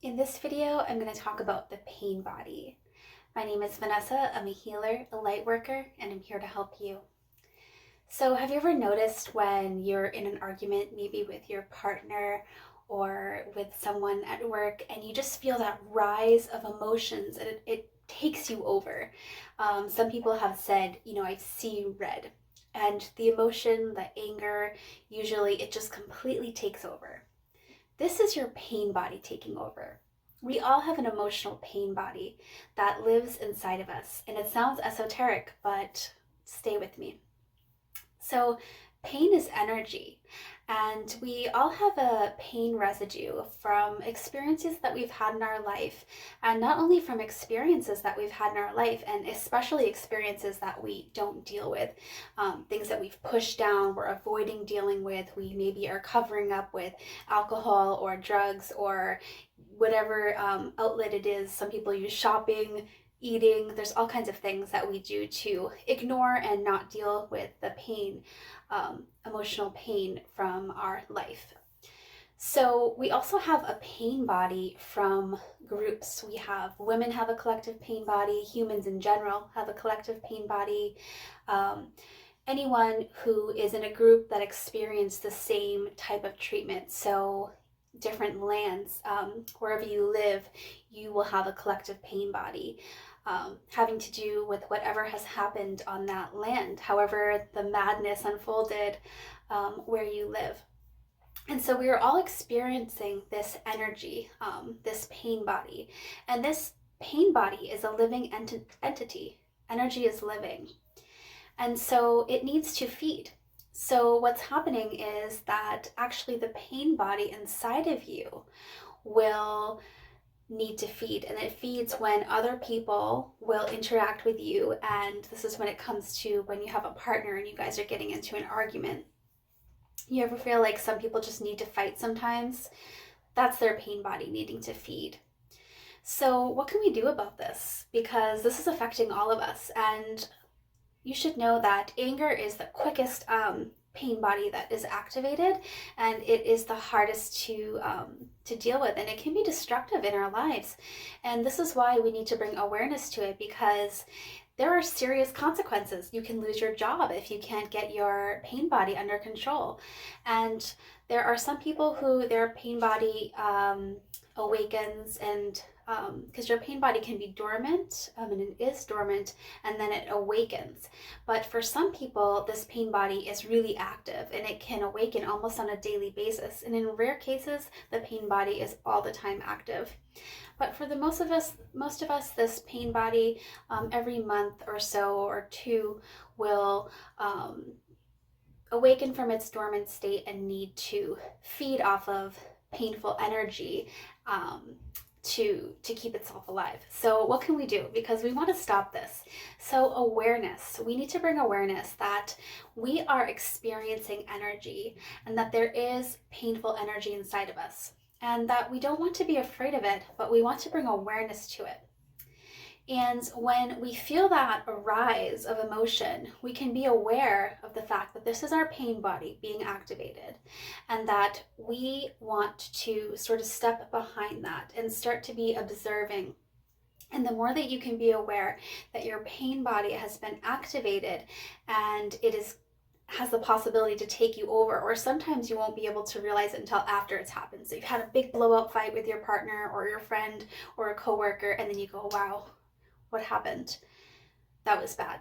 In this video, I'm going to talk about the pain body. My name is Vanessa. I'm a healer, a light worker, and I'm here to help you. So have you ever noticed when you're in an argument, maybe with your partner or with someone at work, and you just feel that rise of emotions and it takes you over? Some people have said, I see red. And the emotion, the anger, usually it just completely takes over. This is your pain body taking over. We all have an emotional pain body that lives inside of us. And it sounds esoteric, but stay with me. So, pain is energy, and we all have a pain residue from experiences that we've had in our life, and not only from experiences that we've had in our life, and especially experiences that we don't deal with, things that we've pushed down, we're avoiding dealing with, we maybe are covering up with alcohol or drugs or whatever outlet it is. Some people use shopping, eating. There's all kinds of things that we do to ignore and not deal with the pain, emotional pain from our life. So we also have a pain body from groups. We have women have a collective pain body, humans in general have a collective pain body. Anyone who is in a group that experienced the same type of treatment. So different lands, wherever you live, you will have a collective pain body. Having to do with whatever has happened on that land, however the madness unfolded where you live. And so we are all experiencing this energy, this pain body. And this pain body is a living entity. Energy is living. And so it needs to feed. So what's happening is that actually the pain body inside of you will need to feed, and it feeds when other people will interact with you. And this is when it comes to when you have a partner and you guys are getting into an argument. You ever feel like some people just need to fight sometimes? That's their pain body needing to feed. So what can we do about this? Because this is affecting all of us, and you should know that anger is the quickest pain body that is activated, and it is the hardest to deal with, and it can be destructive in our lives. And this is why we need to bring awareness to it, because there are serious consequences. You can lose your job if you can't get your pain body under control. And there are some people who their pain body awakens, and because your pain body can be dormant, and it is dormant, and then it awakens. But for some people, this pain body is really active, and it can awaken almost on a daily basis. And in rare cases, the pain body is all the time active. But for the most of us, this pain body every month or so or two will awaken from its dormant state and need to feed off of painful energy to keep itself alive. So what can we do? Because we want to stop this. So awareness. We need to bring awareness that we are experiencing energy, and that there is painful energy inside of us, and that we don't want to be afraid of it, but we want to bring awareness to it. And when we feel that rise of emotion, we can be aware of the fact that this is our pain body being activated, and that we want to sort of step behind that and start to be observing. And the more that you can be aware that your pain body has been activated and has the possibility to take you over, or sometimes you won't be able to realize it until after it's happened. So you've had a big blowout fight with your partner or your friend or a coworker, and then you go, wow, what happened? That was bad.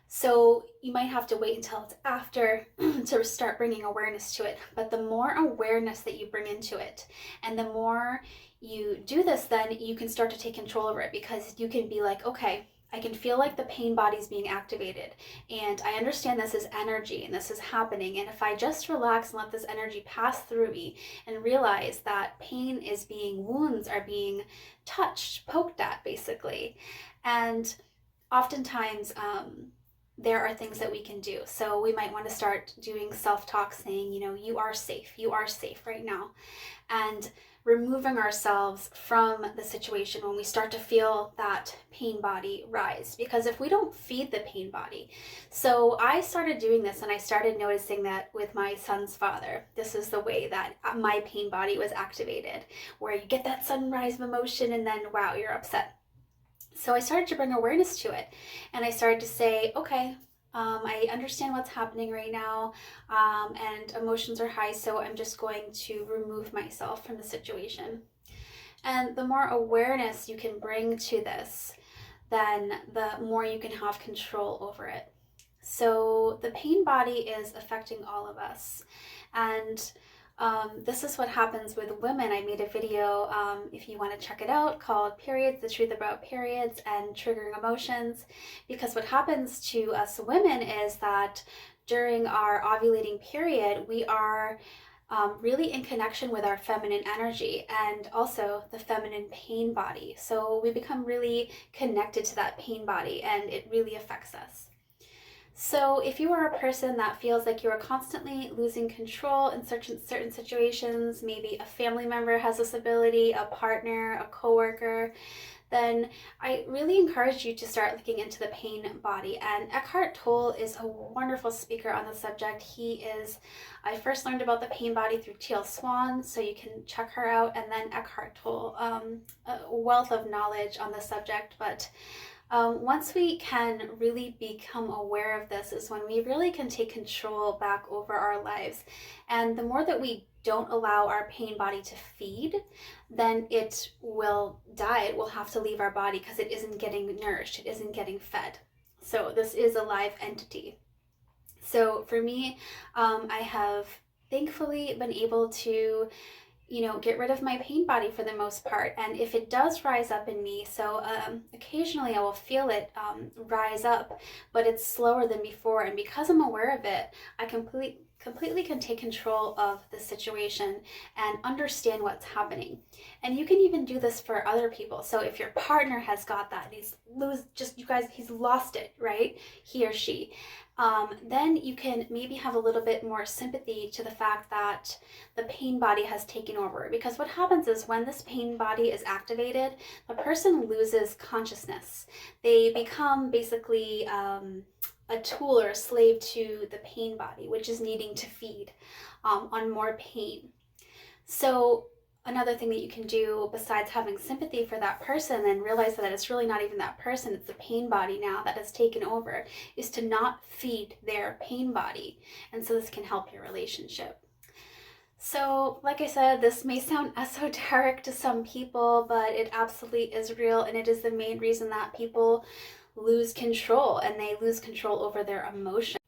So you might have to wait until it's after to start bringing awareness to it. But the more awareness that you bring into it, and the more you do this, then you can start to take control over it, because you can be like, okay, I can feel like the pain body is being activated, and I understand this is energy and this is happening. And if I just relax and let this energy pass through me and realize that pain is wounds are being touched, poked at, basically. And oftentimes, there are things that we can do. So we might want to start doing self-talk, saying, you are safe right now. And removing ourselves from the situation when we start to feel that pain body rise. Because if we don't feed the pain body, so I started doing this and I started noticing that with my son's father, this is the way that my pain body was activated, where you get that sunrise of emotion and then wow, you're upset. So I started to bring awareness to it, and I started to say, okay, I understand what's happening right now, and emotions are high, so I'm just going to remove myself from the situation. And the more awareness you can bring to this, then the more you can have control over it. So the pain body is affecting all of us. And this is what happens with women. I made a video, if you want to check it out, called Periods, the Truth About Periods and Triggering Emotions. Because what happens to us women is that during our ovulating period, we are really in connection with our feminine energy and also the feminine pain body. So we become really connected to that pain body, and it really affects us. So if you are a person that feels like you are constantly losing control in certain situations, maybe a family member has this ability, a partner, a coworker, then I really encourage you to start looking into the pain body. And Eckhart Tolle is a wonderful speaker on the subject. I first learned about the pain body through Teal Swan, so you can check her out, and then Eckhart Tolle, a wealth of knowledge on the subject. But once we can really become aware of this is when we really can take control back over our lives. And the more that we don't allow our pain body to feed, then it will die. It will have to leave our body because it isn't getting nourished, it isn't getting fed. So this is a live entity. So for me, I have thankfully been able to get rid of my pain body for the most part. And if it does rise up in me, so occasionally I will feel it rise up, but it's slower than before. And because I'm aware of it, I completely can take control of the situation and understand what's happening. And you can even do this for other people. So if your partner has got that, he's lost it, right? He or she. Then you can maybe have a little bit more sympathy to the fact that the pain body has taken over. Because what happens is when this pain body is activated, the person loses consciousness. They become basically a tool or a slave to the pain body, which is needing to feed on more pain. So another thing that you can do besides having sympathy for that person and realize that it's really not even that person, it's the pain body now that has taken over, is to not feed their pain body. And so this can help your relationship. So like I said, this may sound esoteric to some people, but it absolutely is real, and it is the main reason that people lose control, and they lose control over their emotions.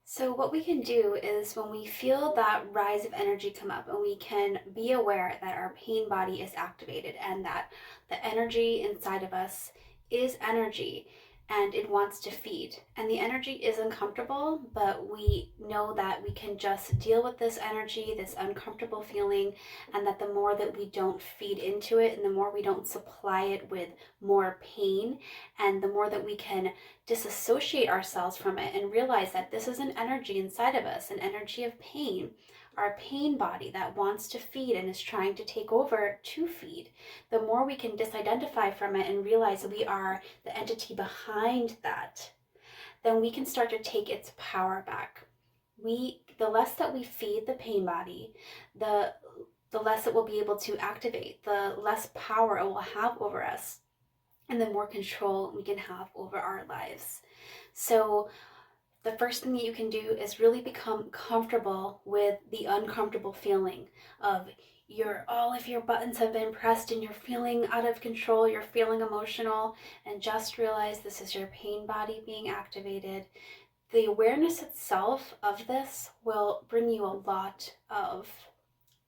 So what we can do is when we feel that rise of energy come up, and we can be aware that our pain body is activated and that the energy inside of us is energy and it wants to feed. And the energy is uncomfortable, but we know that we can just deal with this energy, this uncomfortable feeling, and that the more that we don't feed into it and the more we don't supply it with more pain, and the more that we can disassociate ourselves from it and realize that this is an energy inside of us, an energy of pain, our pain body that wants to feed and is trying to take over to feed, the more we can disidentify from it and realize that we are the entity behind that, then we can start to take its power back. The less that we feed the pain body, the less it will be able to activate, the less power it will have over us, and the more control we can have over our lives. So the first thing that you can do is really become comfortable with the uncomfortable feeling of all of your buttons have been pressed and you're feeling out of control, you're feeling emotional, and just realize this is your pain body being activated. The awareness itself of this will bring you a lot of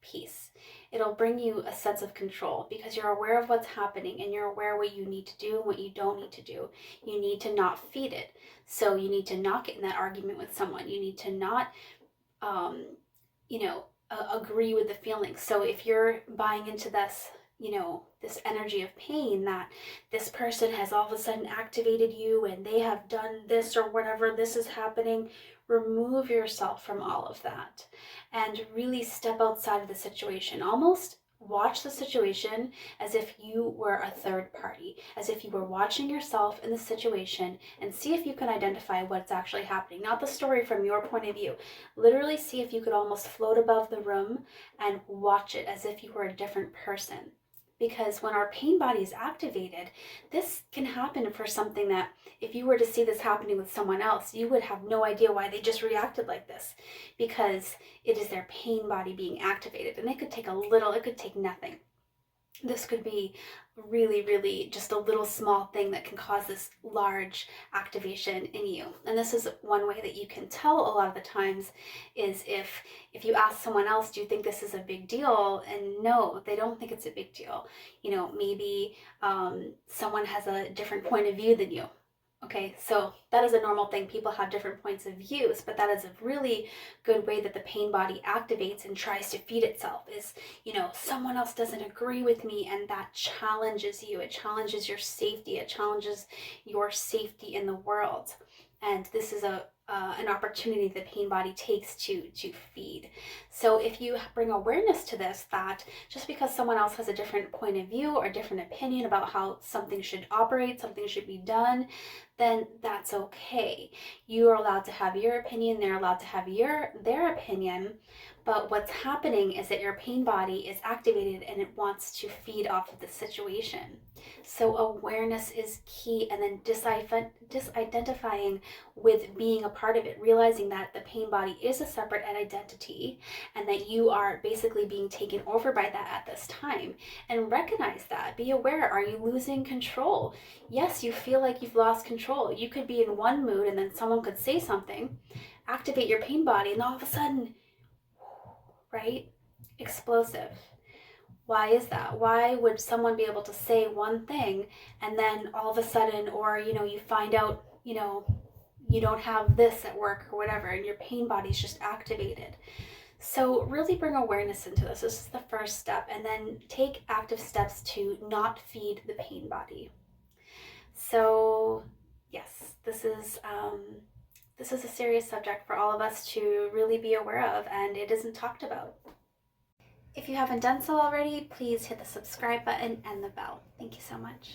peace. It'll bring you a sense of control because you're aware of what's happening and you're aware what you need to do and what you don't need to do. You need to not feed it. So you need to not get in that argument with someone. You need to not, agree with the feelings. So if you're buying into this, this energy of pain that this person has all of a sudden activated you and they have done this or whatever, this is happening, remove yourself from all of that and really step outside of the situation. Almost watch the situation as if you were a third party, as if you were watching yourself in the situation, and see if you can identify what's actually happening. Not the story from your point of view. Literally see if you could almost float above the room and watch it as if you were a different person. Because when our pain body is activated, this can happen for something that if you were to see this happening with someone else, you would have no idea why they just reacted like this, because it is their pain body being activated. And it could take a little, it could take nothing. This could be really, really just a little small thing that can cause this large activation in you. And this is one way that you can tell a lot of the times is if you ask someone else, do you think this is a big deal? And no, they don't think it's a big deal. You know, maybe someone has a different point of view than you. Okay, so that is a normal thing. People have different points of views, but that is a really good way that the pain body activates and tries to feed itself is, you know, someone else doesn't agree with me, and that challenges you. It challenges your safety. It challenges your safety in the world. And this is an opportunity the pain body takes to feed. So if you bring awareness to this, that just because someone else has a different point of view or a different opinion about how something should operate, something should be done, then that's okay. You are allowed to have your opinion, they're allowed to have their opinion, but what's happening is that your pain body is activated and it wants to feed off of the situation. So awareness is key, and then disidentifying with being a part of it, realizing that the pain body is a separate identity and that you are basically being taken over by that at this time. And recognize that. Be aware. Are you losing control? Yes, you feel like you've lost control. You could be in one mood and then someone could say something, activate your pain body, and all of a sudden, right? Explosive. Why is that? Why would someone be able to say one thing and then all of a sudden, or, you know, you find out, you know, you don't have this at work or whatever, and your pain body's just activated. So really bring awareness into this. This is the first step, and then take active steps to not feed the pain body. So yes, this is a serious subject for all of us to really be aware of, and it isn't talked about. If you haven't done so already, please hit the subscribe button and the bell. Thank you so much.